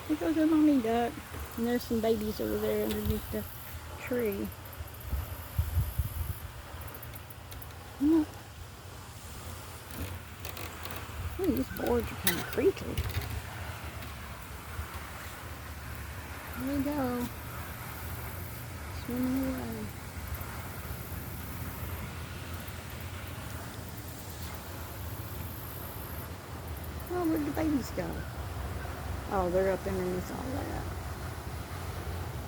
There goes a mommy duck. And there's some babies over there underneath the tree. Yeah. Ooh, these boards are kind of creaky. There we go. Swimming away. Oh, where'd the babies go? Oh, they're up underneath all that.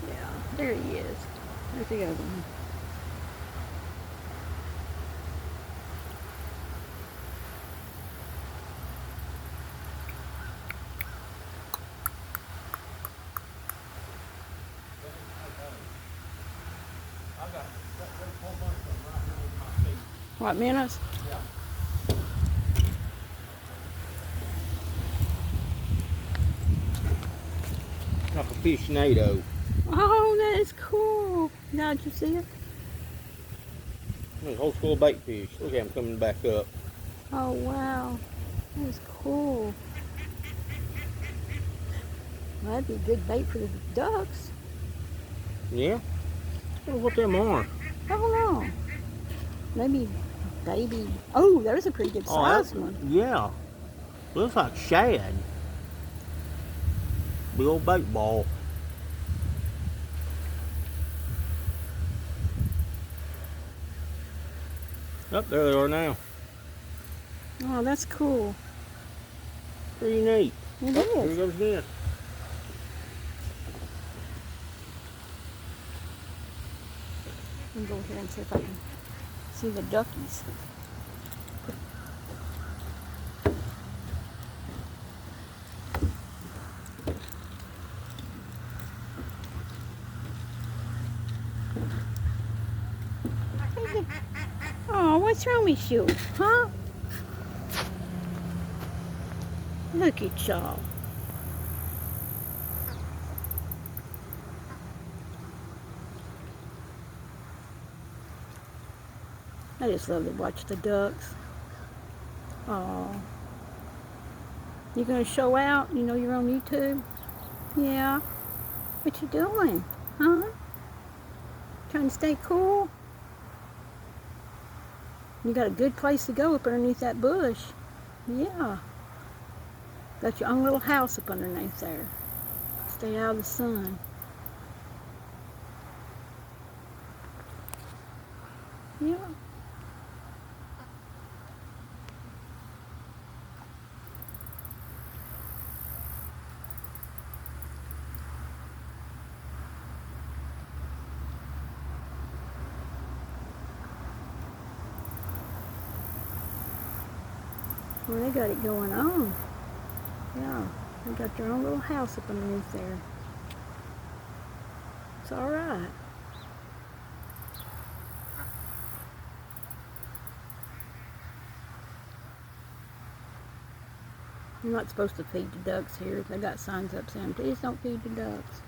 Yeah, there he is. There's the other one. What, minnows? Yeah. Like a fishnado. Oh, that is cool. Now, did you see it? There's a whole school of bait fish. Look at him coming back up. Oh, wow. That is cool. Well, that'd be a good bait for the ducks. Yeah? I wonder what them are. I don't know. Maybe baby. Oh, there's a pretty good sized one. Yeah. Looks like shad. Big old bait ball. Oh, there they are now. Oh, that's cool. Pretty neat. It Here is. goes again. Let me go here and see if I can see the duckies. Oh, what's wrong with you, huh? Look at y'all. I just love to watch the ducks. Oh. You gonna show out? You know you're on YouTube? Yeah. What you doing? Huh? Trying to stay cool? You got a good place to go up underneath that bush. Yeah. Got your own little house up underneath there. Stay out of the sun. Yeah. Well, they got it going on. Yeah. They got their own little house up underneath there. It's all right. You're not supposed to feed the ducks here. They got signs up saying, please don't feed the ducks.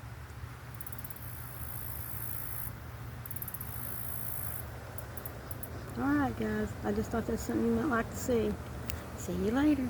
Alright guys, I just thought that's something you might like to see. See you later.